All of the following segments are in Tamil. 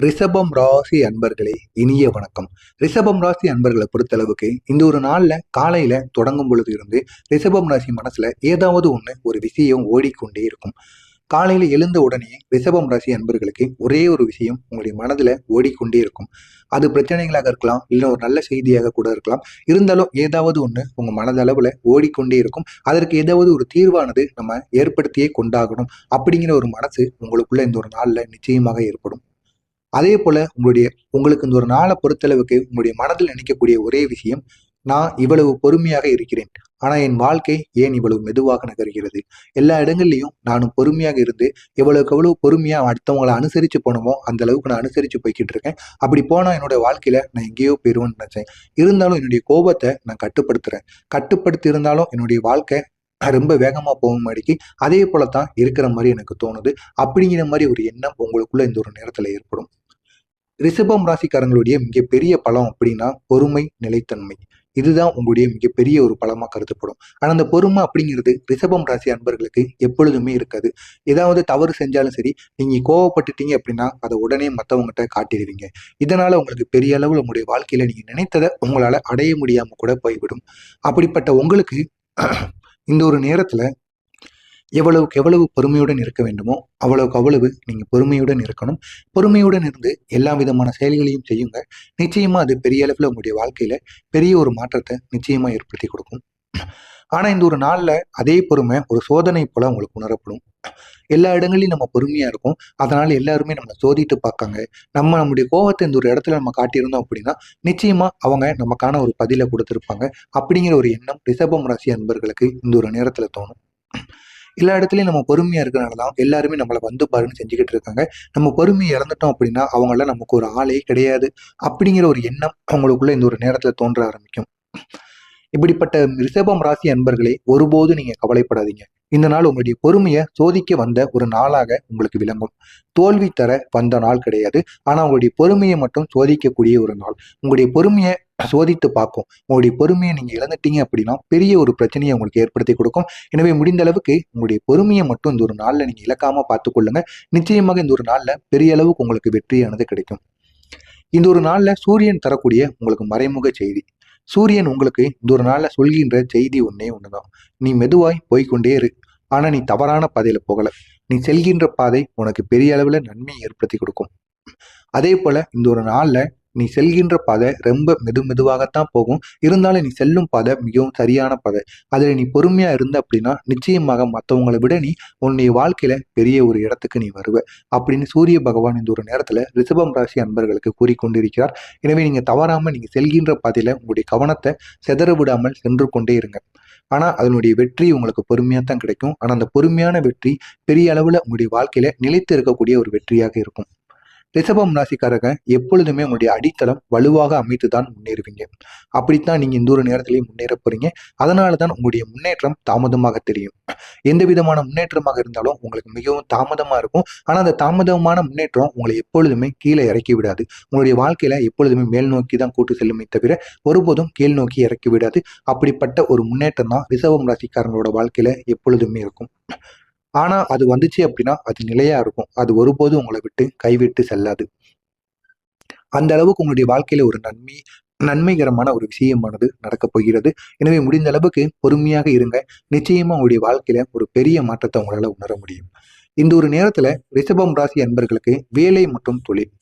ரிஷபம் ராசி அன்பர்களே, இனிய வணக்கம். ரிஷபம் ராசி அன்பர்களை பொறுத்தளவுக்கு இந்த ஒரு நாள்ல காலையில தொடங்கும் பொழுது இருந்து ரிஷபம் ராசி மனசுல ஏதாவது ஒரு விஷயம் ஓடிக்கொண்டே இருக்கும். காலையில எழுந்த உடனே ரிஷபம் ராசி அன்பர்களுக்கு ஒரே ஒரு விஷயம் உங்களுடைய மனதுல ஓடிக்கொண்டே இருக்கும். அது பிரச்சனைகளாக இருக்கலாம், இல்லை ஒரு நல்ல செய்தியாக கூட இருக்கலாம். இருந்தாலும் ஏதாவது உங்க மனதளவுல ஓடிக்கொண்டே இருக்கும். அதற்கு ஏதாவது ஒரு தீர்வானது நம்ம ஏற்படுத்தியே கொண்டாகணும் அப்படிங்கிற ஒரு மனசு உங்களுக்குள்ள இந்த ஒரு நாள்ல நிச்சயமாக ஏற்படும். அதே போல உங்களுக்கு இந்த ஒரு நாளை பொறுத்தளவுக்கு உங்களுடைய மனதில் நினைக்கக்கூடிய ஒரே விஷயம், நான் இவ்வளவு பொறுமையாக இருக்கிறேன், ஆனா என் வாழ்க்கை ஏன் இவ்வளவு மெதுவாக நகர்கிறது? எல்லா இடங்கள்லையும் நானும் பொறுமையாக இருந்து எவ்வளவுக்கு எவ்வளவு பொறுமையா அடுத்தவங்களை அனுசரிச்சு போனோமோ அந்த அளவுக்கு நான் அனுசரிச்சு போய்கிட்டு இருக்கேன். அப்படி போனா என்னோட வாழ்க்கையில நான் எங்கேயோ போயிருவேன்னு நினைச்சேன். இருந்தாலும் என்னுடைய கோபத்தை நான் கட்டுப்படுத்துறேன். கட்டுப்படுத்தி இருந்தாலும் என்னுடைய வாழ்க்கை ரொம்ப வேகமா போகும் மாடிக்கு அதே போலத்தான் இருக்கிற மாதிரி எனக்கு தோணுது. அப்படிங்கிற மாதிரி ஒரு எண்ணம் உங்களுக்குள்ள இந்த ஒரு நேரத்துல ஏற்படும். ரிஷபம் ராசிக்காரங்களுடைய மிகப்பெரிய பலம் அப்படின்னா பொறுமை, நிலைத்தன்மை. இதுதான் உங்களுடைய மிகப்பெரிய ஒரு பலமா கருதப்படும். ஆனா அந்த பொறுமை அப்படிங்கிறது ரிஷபம் ராசி அன்பர்களுக்கு எப்பொழுதுமே இருக்காது. ஏதாவது தவறு செஞ்சாலும் சரி, நீங்க கோவப்பட்டுட்டீங்க அப்படின்னா அதை உடனே மற்றவங்ககிட்ட காட்டிடுவீங்க. இதனால உங்களுக்கு பெரிய அளவில் உங்களுடைய வாழ்க்கையில நீங்க நினைத்ததை உங்களால அடைய முடியாம கூட போய்விடும். அப்படிப்பட்ட உங்களுக்கு இந்த ஒரு நேரத்துல எவ்வளவுக்கு எவ்வளவு பொறுமையுடன் இருக்க வேண்டுமோ அவ்வளவுக்கு அவ்வளவு நீங்க பொறுமையுடன் இருக்கணும். பொறுமையுடன் இருந்து எல்லா விதமான செயல்களையும் செய்யுங்க. நிச்சயமா அது பெரிய அளவுல உங்களுடைய வாழ்க்கையில பெரிய ஒரு மாற்றத்தை நிச்சயமா ஏற்படுத்தி கொடுக்கும். ஆனா இந்த ஒரு நாள்ல அதே பொறுமை ஒரு சோதனை போல உங்களுக்கு உணரப்படும். எல்லா இடங்களையும் நம்ம பொறுமையா இருக்கும். அதனால எல்லாருமே நம்மளை சோதிட்டு பார்க்காங்க. நம்மளுடைய கோபத்தை இந்த ஒரு இடத்துல நம்ம காட்டியிருந்தோம் அப்படின்னா நிச்சயமா அவங்க நமக்கான ஒரு பதிலை கொடுத்திருப்பாங்க. அப்படிங்கிற ஒரு எண்ணம் ரிஷபம் ராசி அன்பர்களுக்கு இந்த ஒரு நேரத்துல தோணும். எல்லா இடத்துலையும் நம்ம பொறுமையா இருக்கிறனாலதான் எல்லாருமே நம்மளை வந்து பாருன்னு செஞ்சுக்கிட்டு இருக்காங்க. நம்ம பொறுமையை இழந்துட்டோம் அப்படின்னா அவங்கள நமக்கு ஒரு ஆளே கிடையாது அப்படிங்கிற ஒரு எண்ணம் அவங்களுக்குள்ள இந்த ஒரு நேரத்துல தோன்ற ஆரம்பிக்கும். இப்படிப்பட்ட ரிஷபம் ராசி அன்பர்களே, ஒருபோதும் நீங்க கவலைப்படாதீங்க. இந்த நாள் உங்களுடைய பொறுமையை சோதிக்க வந்த ஒரு நாளாக உங்களுக்கு விளங்கும். தோல்வி தர வந்த நாள் கிடையாது. ஆனா உங்களுடைய பொறுமையை மட்டும் சோதிக்கக்கூடிய ஒரு நாள். உங்களுடைய பொறுமையை சோதித்து பார்க்கும். உங்களுடைய பொறுமையை நீங்க இழந்துட்டீங்க அப்படின்னா பெரிய ஒரு பிரச்சனையை உங்களுக்கு ஏற்படுத்தி கொடுக்கும். எனவே முடிந்த அளவுக்கு உங்களுடைய பொறுமையை மட்டும் இந்த ஒரு நாள்ல நீங்க இழக்காம பார்த்து கொள்ளுங்க. நிச்சயமாக இந்த ஒரு நாள்ல பெரிய அளவுக்கு உங்களுக்கு வெற்றியானது கிடைக்கும். இந்த ஒரு நாள்ல சூரியன் தரக்கூடிய உங்களுக்கு மறைமுக செய்தி. சூரியன் உங்களுக்கு இந்த ஒரு நாள்ல சொல்கின்ற செய்தி ஒன்னே ஒண்ணுதான். நீ மெதுவாய் போய்கொண்டே இரு. ஆனா நீ தவறான பாதையில போகல. நீ செல்கின்ற பாதை உனக்கு பெரிய அளவுல நன்மையை ஏற்படுத்தி கொடுக்கும். அதே போல இந்த ஒரு நாள்ல நீ செல்கின்ற பாதை ரொம்ப மெதுவாகத்தான் போகும். இருந்தாலும் நீ செல்லும் பாதை மிகவும் சரியான பாதை. அதுல நீ பொறுமையா இருந்த அப்படின்னா நிச்சயமாக மற்றவங்களை விட நீ உன்னுடைய வாழ்க்கையில பெரிய ஒரு இடத்துக்கு நீ வருவ அப்படின்னு சூரிய பகவான் இந்த ஒரு நேரத்துல ரிஷபம் ராசி அன்பர்களுக்கு கூறிக்கொண்டிருக்கிறார். எனவே நீங்க தவறாம நீங்க செல்கின்ற பாதையில உங்களுடைய கவனத்தை சிதற விடாமல் சென்று கொண்டே இருங்க. ஆனா அதனுடைய வெற்றி உங்களுக்கு பொறுமையா தான் கிடைக்கும். ஆனா அந்த பொறுமையான வெற்றி பெரிய அளவுல உங்களுடைய வாழ்க்கையில நிலைத்து இருக்கக்கூடிய ஒரு வெற்றியாக இருக்கும். ரிஷபம் ராசிக்காரங்க எப்பொழுதுமே உங்களுடைய அடித்தளம் வலுவாக அமைத்துதான் முன்னேறுவீங்க. அப்படித்தான் நீங்க இந்த ஒரு நேரத்திலேயே முன்னேற போறீங்க. அதனாலதான் உங்களுடைய முன்னேற்றம் தாமதமாக தெரியும். எந்த விதமான முன்னேற்றமாக இருந்தாலும் உங்களுக்கு மிகவும் தாமதமா இருக்கும். ஆனா அந்த தாமதமான முன்னேற்றம் உங்களை எப்பொழுதுமே கீழே இறக்கி விடாது. உங்களுடைய வாழ்க்கையில எப்பொழுதுமே மேல் நோக்கி தான் கூட்டு செல்லுமே தவிர ஒருபோதும் கீழ் நோக்கி இறக்கி விடாது. அப்படிப்பட்ட ஒரு முன்னேற்றம் தான் ரிஷபம் ராசிக்காரங்களோட வாழ்க்கையில எப்பொழுதுமே இருக்கும். ஆனா அது வந்துச்சு அப்படின்னா அது நிலையா இருக்கும். அது ஒருபோதும் உங்களை விட்டு கைவிட்டு செல்லாது. அந்த அளவுக்கு உங்களுடைய வாழ்க்கையில ஒரு நன்மைகரமான ஒரு விஷயமானது நடக்கப் போகிறது. எனவே முடிந்த அளவுக்கு பொறுமையாக இருங்க. நிச்சயமா உங்களுடைய வாழ்க்கையில ஒரு பெரிய மாற்றத்தை உங்களால உணர முடியும். இந்த ஒரு நேரத்துல ரிஷபம் ராசி அன்பர்களுக்கு வேலை மற்றும் தொழில்,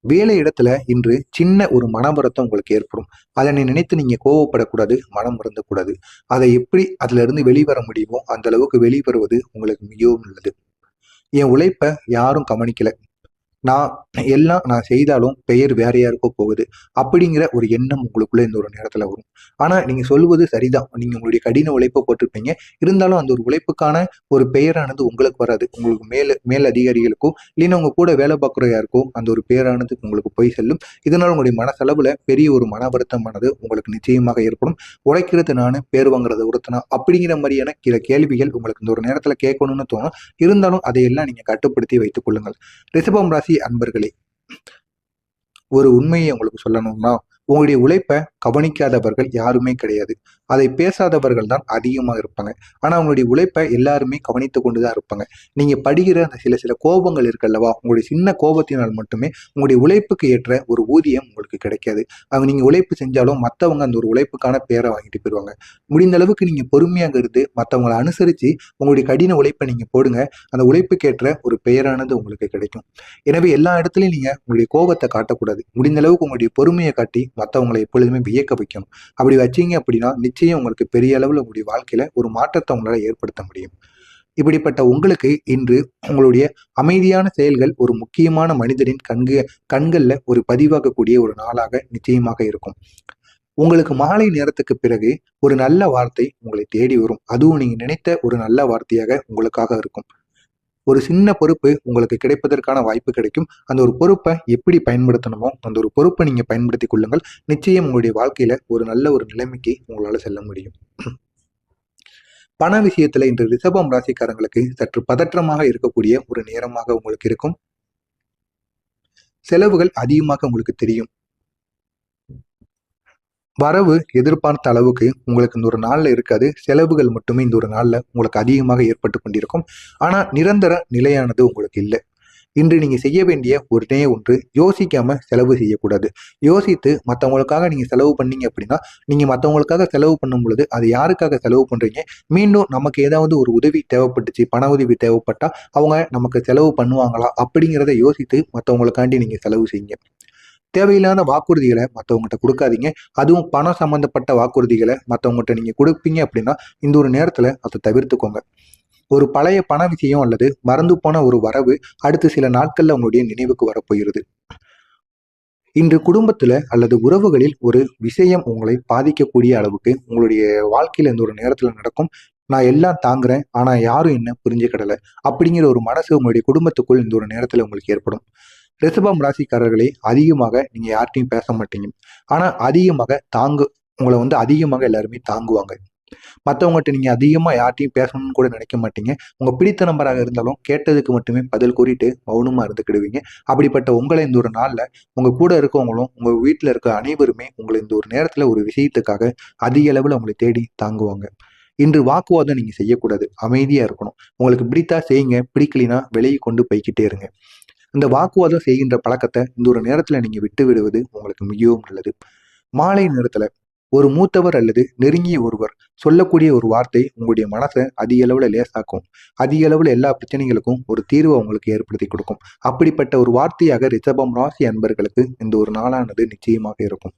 வேலை இடத்துல இன்று சின்ன ஒரு மன வருத்தம் உங்களுக்கு ஏற்படும். அதனை நினைத்து நீங்க கோவப்படக்கூடாது, மனம் வருந்தக்கூடாது. அதை எப்படி அதுல இருந்து வெளிவர முடியுமோ அந்த அளவுக்கு வெளிவருவது உங்களுக்கு மிகவும் நல்லது. என் உழைப்ப யாரும் கவனிக்கல, நான் செய்தாலும் பெயர் வேற யாருக்கோ போகுது அப்படிங்கிற ஒரு எண்ணம் உங்களுக்குள்ள இந்த ஒரு நேரத்துல வரும். ஆனா நீங்க சொல்வது சரிதான். நீங்க உங்களுடைய கடின உழைப்பை போட்டிருப்பீங்க. இருந்தாலும் அந்த ஒரு உழைப்புக்கான ஒரு பெயரானது உங்களுக்கு வராது. உங்களுக்கு மேல் அதிகாரிகளுக்கோ இல்லைன்னா உங்க கூட வேலை பார்க்குற யாருக்கோ அந்த ஒரு பெயரானது உங்களுக்கு போய் செல்லும். இதனால் உங்களுடைய மனசளவுல பெரிய ஒரு மன வருத்தமானது உங்களுக்கு நிச்சயமாக ஏற்படும். உழைக்கிறது நானு, பேர் வாங்குறது ஒருத்தனா அப்படிங்கிற மாதிரியான சில கேள்விகள் உங்களுக்கு இந்த ஒரு நேரத்துல கேட்கணும்னு தோணும். இருந்தாலும் அதையெல்லாம் நீங்க கட்டுப்படுத்தி வைத்துக் கொள்ளுங்கள். ரிஷபம் ராசி அன்பர்களே, ஒரு உண்மையை உங்களுக்கு சொல்லணும்னா உங்களுடைய உழைப்பை கவனிக்காதவர்கள் யாருமே கிடையாது. அதை பேசாதவர்கள் தான் அதிகமாக இருப்பாங்க. ஆனால் அவங்களுடைய உழைப்பை எல்லாருமே கவனித்து கொண்டு தான் இருப்பாங்க. நீங்கள் படுகிற அந்த சில சில கோபங்கள் இருக்கல்லவா, உங்களுடைய சின்ன கோபத்தினால் மட்டுமே உங்களுடைய உழைப்புக்கு ஏற்ற ஒரு ஊதியம் உங்களுக்கு கிடைக்காது. அவங்க நீங்கள் உழைப்பு செஞ்சாலும் மற்றவங்க அந்த ஒரு உழைப்புக்கான பேரை வாங்கிட்டு போயிடுவாங்க. முடிந்த அளவுக்கு நீங்கள் பொறுமையாக இருந்து மற்றவங்களை அனுசரித்து உங்களுடைய கடின உழைப்பை நீங்கள் போடுங்க. அந்த உழைப்புக்கேற்ற ஒரு பெயரானது உங்களுக்கு கிடைக்கும். எனவே எல்லா இடத்துலையும் நீங்கள் உங்களுடைய கோபத்தை காட்டக்கூடாது. முடிந்த அளவுக்கு உங்களுடைய பொறுமையை காட்டி மற்றவங்களை எப்பொழுதுமே வியக்க வைக்கணும். அப்படி வச்சீங்க அப்படின்னா நிச்சயம் உங்களுக்கு பெரிய அளவில் உங்களுடைய வாழ்க்கையில ஒரு மாற்றத்தை உங்களால் ஏற்படுத்த முடியும். இப்படிப்பட்ட உங்களுக்கு இன்று உங்களுடைய அமைதியான செயல்கள் ஒரு முக்கியமான மனிதரின் கண்கள்ல ஒரு பதிவாகக்கூடிய ஒரு நாளாக நிச்சயமாக இருக்கும். உங்களுக்கு மாலை நேரத்துக்கு பிறகு ஒரு நல்ல வார்த்தை உங்களை தேடி வரும். அதுவும் நீங்க நினைத்த ஒரு நல்ல வார்த்தையாக உங்களுக்காக இருக்கும். ஒரு சின்ன பொறுப்பு உங்களுக்கு கிடைப்பதற்கான வாய்ப்பு கிடைக்கும். அந்த ஒரு பொறுப்பை எப்படி பயன்படுத்தணுமோ அந்த ஒரு பொறுப்பை நீங்க பயன்படுத்தி கொள்ளுங்கள். நிச்சயம் உங்களுடைய வாழ்க்கையில ஒரு நல்ல ஒரு நிலைமைக்கு உங்களால செல்ல முடியும். பண விஷயத்துல இன்று ரிஷபம் ராசிக்காரங்களுக்கு சற்று பதற்றமாக இருக்கக்கூடிய ஒரு நேரமாக உங்களுக்கு இருக்கும். செலவுகள் அதிகமாக உங்களுக்கு தெரியும். வரவு எதிர்பார்த்த அளவுக்கு உங்களுக்கு இந்த ஒரு நாள்ல இருக்காது. செலவுகள் மட்டுமே இந்த ஒரு நாள்ல உங்களுக்கு அதிகமாக ஏற்பட்டு கொண்டிருக்கும். ஆனா நிரந்தர நிலையானது உங்களுக்கு இல்லை. இன்று நீங்க செய்ய வேண்டிய ஒன்றே ஒன்று, யோசிக்காம செலவு செய்யக்கூடாது. யோசித்து மற்றவங்களுக்காக நீங்க செலவு பண்ணீங்க அப்படின்னா, நீங்க மற்றவங்களுக்காக செலவு பண்ணும் பொழுது அது யாருக்காக செலவு பண்றீங்க, மீண்டும் நமக்கு ஏதாவது ஒரு உதவி தேவைப்பட்டுச்சு, பண உதவி தேவைப்பட்டா அவங்க நமக்கு செலவு பண்ணுவாங்களா அப்படிங்கிறத யோசித்து மற்றவங்களுக்காண்டி நீங்க செலவு செய்யுங்க. தேவையில்லாத வாக்குறுதிகளை மற்றவங்ககிட்ட கொடுக்காதீங்க. அதுவும் பணம் சம்பந்தப்பட்ட வாக்குறுதிகளை மற்றவங்ககிட்ட நீங்க கொடுப்பீங்க அப்படின்னா இந்த ஒரு நேரத்துல அதை தவிர்த்துக்கோங்க. ஒரு பழைய பண விஷயம் அல்லது மறந்து போன ஒரு வரவு அடுத்த சில நாட்கள்ல உங்களுடைய நினைவுக்கு வரப்போகிறது. இன்று குடும்பத்துல அல்லது உறவுகளில் ஒரு விஷயம் உங்களை பாதிக்கக்கூடிய அளவுக்கு உங்களுடைய வாழ்க்கையில இந்த ஒரு நேரத்துல நடக்கும். நான் எல்லாம் தாங்குறேன், ஆனா யாரும் என்ன புரிஞ்சுக்கிடல அப்படிங்கிற ஒரு மனசு உங்களுடைய குடும்பத்துக்குள் இந்த ஒரு நேரத்துல உங்களுக்கு ஏற்படும். ரிஷபம் ராசிக்காரர்களே, அதிகமாக நீங்க யார்கிட்டையும் பேச மாட்டீங்க. ஆனா அதிகமாக உங்களை அதிகமாக எல்லாருமே தாங்குவாங்க. மற்றவங்ககிட்ட நீங்க அதிகமா யார்ட்டையும் பேசணும்னு கூட நினைக்க மாட்டீங்க. உங்க பிடித்த நபராக இருந்தாலும் கேட்டதுக்கு மட்டுமே பதில் கூறிட்டு மௌனமா இருந்துக்கிடுவீங்க. அப்படிப்பட்ட உங்களை இந்த ஒரு நாள்ல உங்க கூட இருக்கவங்களும் உங்க வீட்டுல இருக்க அனைவருமே உங்களை இந்த ஒரு நேரத்துல ஒரு விஷயத்துக்காக அதிக அளவுல உங்களை தேடி தாங்குவாங்க. இன்று வாக்குவாதம் நீங்க செய்யக்கூடாது. அமைதியா இருக்கணும். உங்களுக்கு பிடித்தா செய்யுங்க, பிடிக்கலினா வெளியே கொண்டு போய்கிட்டே இருங்க. இந்த வாக்குவாதம் செய்கின்ற பழக்கத்தை இந்த ஒரு நேரத்துல நீங்க விட்டு விடுவது உங்களுக்கு மிகவும் நல்லது. மாலை நேரத்துல ஒரு மூத்தவர் அல்லது நெருங்கிய ஒருவர் சொல்லக்கூடிய ஒரு வார்த்தை உங்களுடைய மனசை அதிக அளவுல லேசாக்கும். அதிக அளவுல எல்லா பிரச்சனைகளுக்கும் ஒரு தீர்வை உங்களுக்கு ஏற்படுத்தி கொடுக்கும். அப்படிப்பட்ட ஒரு வார்த்தையாக ரிஷபம் ராசி அன்பர்களுக்கு இந்த ஒரு நாளானது நிச்சயமாக இருக்கும்.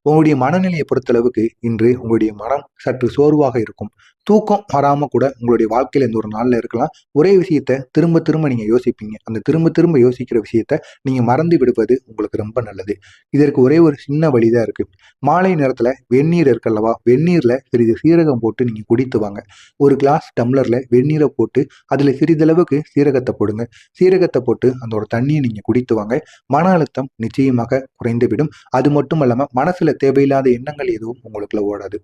உங்களுடைய மனநிலையை பொறுத்தளவுக்கு இன்று உங்களுடைய மனம் சற்று சோர்வாக இருக்கும். தூக்கம் வராம கூட உங்களுடைய வாழ்க்கையில இந்த ஒரு நாள்ல இருக்கலாம். ஒரே விஷயத்த திரும்ப திரும்ப நீங்க யோசிப்பீங்க. அந்த திரும்ப திரும்ப யோசிக்கிற விஷயத்த நீங்க மறந்து விடுவது உங்களுக்கு ரொம்ப நல்லது. இதற்கு ஒரே ஒரு சின்ன வழிதான் இருக்கு. மாலை நேரத்துல வெந்நீர் இருக்கல்லவா, வெந்நீர்ல சிறிது சீரகம் போட்டு நீங்க குடித்து வாங்க. ஒரு கிளாஸ் டம்ளர்ல வெந்நீரை போட்டு அதுல சிறிதளவுக்கு சீரகத்தை போடுங்க. சீரகத்தை போட்டு அந்த ஒரு தண்ணியை நீங்க குடித்து வாங்க. மன அழுத்தம் நிச்சயமாக குறைந்துவிடும். அது மட்டும் இல்லாம மனசுல தேவையில்லாத எண்ணங்கள் எதுவும் உங்களுக்குள்ள ஓடாது.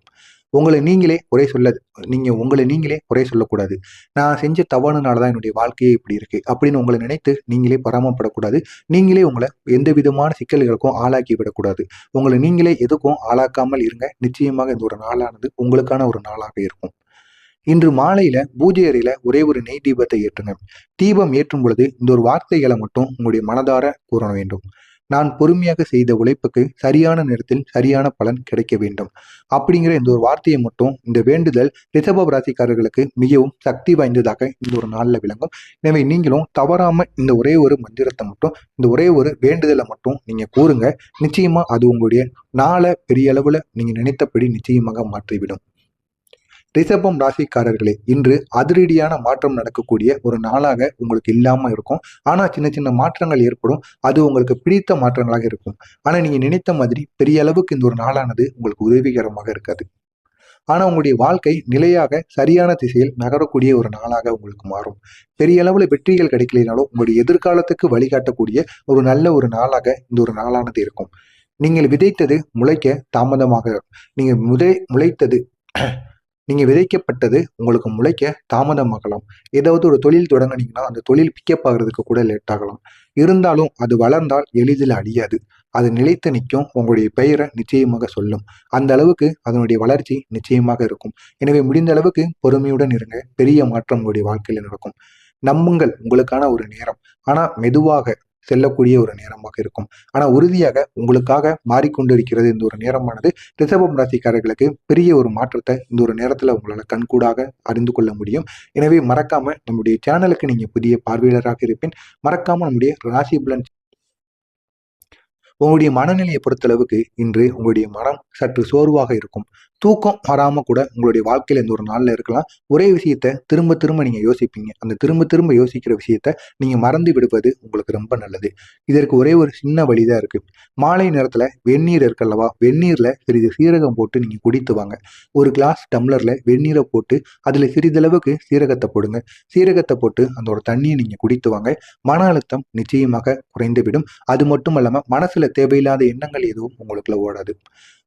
உங்களை நீங்களே குறை சொல்லக்கூடாது. நான் செஞ்ச தவறுனாலதான் என்னுடைய வாழ்க்கையே இப்படி இருக்கு அப்படின்னு உங்களை நினைத்து நீங்களே பராமப்படக்கூடாது. நீங்களே உங்களை எந்த விதமான சிக்கல்களுக்கும் ஆளாக்கி விடக்கூடாது. உங்களை நீங்களே எதுக்கும் ஆளாக்காமல் இருங்க. நிச்சயமாக இந்த ஒரு நாளானது உங்களுக்கான ஒரு நாளாக இருக்கும். இன்று மாலையில பூஜை அறையில ஒரே ஒரு நெய் தீபத்தை ஏற்றுங்க. தீபம் ஏற்றும் பொழுது இந்த ஒரு வார்த்தைகளை மட்டும் உங்களுடைய மனதார கூற வேண்டும். நான் பொறுமையாக செய்த உழைப்புக்கு சரியான நேரத்தில் சரியான பலன் கிடைக்க வேண்டும் அப்படிங்கிற இந்த ஒரு வார்த்தையை மட்டும், இந்த வேண்டுதல் ரிஷப ராசிக்காரர்களுக்கு மிகவும் சக்தி வாய்ந்ததாக இந்த ஒரு நாள்ல விளங்கும். எனவே நீங்களும் தவறாம இந்த ஒரே ஒரு மந்திரத்தை மட்டும், இந்த ஒரே ஒரு வேண்டுதலை மட்டும் நீங்க கூறுங்க. நிச்சயமா அது உங்களுடைய நாளை பெரிய அளவுல நீங்க நினைத்தபடி நிச்சயமாக மாற்றிவிடும். ரிஷபம் ராசிக்காரர்களே, இன்று அதிரடியான மாற்றம் நடக்கக்கூடிய ஒரு நாளாக உங்களுக்கு இல்லாம இருக்கும். ஆனா சின்ன சின்ன மாற்றங்கள் ஏற்படும். அது உங்களுக்கு பிடித்த மாற்றங்களாக இருக்கும். ஆனா நீங்க நினைத்த மாதிரி பெரிய அளவுக்கு இந்த ஒரு நாளானது உங்களுக்கு உதவிகரமாக இருக்காது. ஆனா உங்களுடைய வாழ்க்கை நிலையாக சரியான திசையில் நகரக்கூடிய ஒரு நாளாக உங்களுக்கு மாறும். பெரிய அளவுல வெற்றிகள் கிடைக்கலைனாலும் உங்களுடைய எதிர்காலத்துக்கு வழிகாட்டக்கூடிய ஒரு நல்ல ஒரு நாளாக இந்த ஒரு நாளானது இருக்கும். நீங்கள் விதைத்தது முளைக்க தாமதமாக நீங்க முளைத்தது நீங்க விதைக்கப்பட்டது உங்களுக்கு முளைக்க தாமதமாகலாம். ஏதாவது ஒரு தொழில் தொடங்குனீங்கன்னா அந்த தொழில் பிக்கப் ஆகுறதுக்கு கூட லேட் ஆகலாம். இருந்தாலும் அது வளர்ந்தால் எளிதில் அழியாது. அது நிலைத்து நிற்கும். உங்களுடைய பெயரை நிச்சயமாக சொல்லும். அந்த அளவுக்கு அதனுடைய வளர்ச்சி நிச்சயமாக இருக்கும். எனவே முடிந்த அளவுக்கு பொறுமையுடன் இருங்க. பெரிய மாற்றம் உங்களுடைய வாழ்க்கையில் நடக்கும். நம்புங்கள், உங்களுக்கான ஒரு நேரம். ஆனா மெதுவாக செல்லக்கூடிய ஒரு நேரமாக இருக்கும். ஆனா உறுதியாக உங்களுக்காக மாறிக்கொண்டிருக்கிறது இந்த ஒரு நேரமானது. ரிஷபம் ராசிக்காரர்களுக்கு பெரிய ஒரு மாற்றத்தை இந்த ஒரு நேரத்துல உங்களால கண்கூடாக அறிந்து கொள்ள முடியும். எனவே மறக்காம நம்முடைய சேனலுக்கு நீங்க புதிய பார்வையாளராக இருப்பேன். மறக்காம நம்முடைய ராசி பலன் உங்களுடைய மனநிலையை பொறுத்தளவுக்கு இன்று உங்களுடைய மனம் சற்று சோர்வாக இருக்கும். தூக்கம் வராம கூட உங்களுடைய வாழ்க்கையில இந்த ஒரு நாள்ல இருக்கலாம். ஒரே விஷயத்த திரும்ப திரும்ப நீங்க யோசிப்பீங்க. அந்த திரும்ப திரும்ப யோசிக்கிற விஷயத்த நீங்க மறந்து விடுவது உங்களுக்கு ரொம்ப நல்லது. இதற்கு ஒரே ஒரு சின்ன வழிதான் இருக்கு. மாலை நேரத்துல வெந்நீர் இருக்கல்லவா, வெந்நீர்ல சிறிது சீரகம் போட்டு நீங்க குடித்து வாங்க. ஒரு கிளாஸ் டம்ளர்ல வெந்நீரை போட்டு அதுல சிறிதளவுக்கு சீரகத்தை போடுங்க. சீரகத்தை போட்டு அந்த ஒரு தண்ணியை நீங்க குடித்து வாங்க. மன அழுத்தம் நிச்சயமாக குறைந்துவிடும். அது மட்டும் இல்லாம மனசுல தேவையில்லாத எண்ணங்கள் எதுவும் உங்களுக்குள்ள ஓடாது.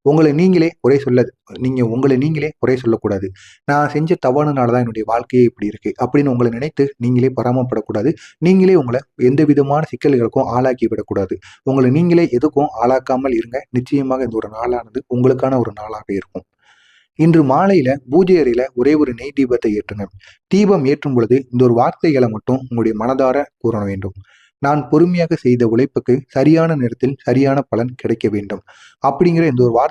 உங்களை நீங்களே குறை சொல்லக்கூடாது. நான் செஞ்ச தவறுனாலதான் என்னுடைய வாழ்க்கையே இப்படி இருக்கு அப்படின்னு உங்களை நினைத்து நீங்களே பராமப்படக்கூடாது. நீங்களே உங்களை எந்த விதமான சிக்கல்களுக்கும் ஆளாக்கி விடக்கூடாது. உங்களை நீங்களே எதுக்கும் ஆளாக்காமல் இருங்க. நிச்சயமாக இந்த ஒரு நாளானது உங்களுக்கான ஒரு நாளாக இருக்கும். இன்று மாலையில பூஜை அறையில ஒரே ஒரு நெய் தீபத்தை ஏற்றுங்க. தீபம் ஏற்றும் பொழுது இந்த ஒரு வார்த்தைகளை மட்டும் உங்களுடைய மனதார கூற வேண்டும். நான் பொறுமையாக செய்த உழைப்புக்கு சரியான நேரத்தில் சரியான பலன் கிடைக்க வேண்டும். அப்படிங்கிற இந்த ஒரு வார்த்தை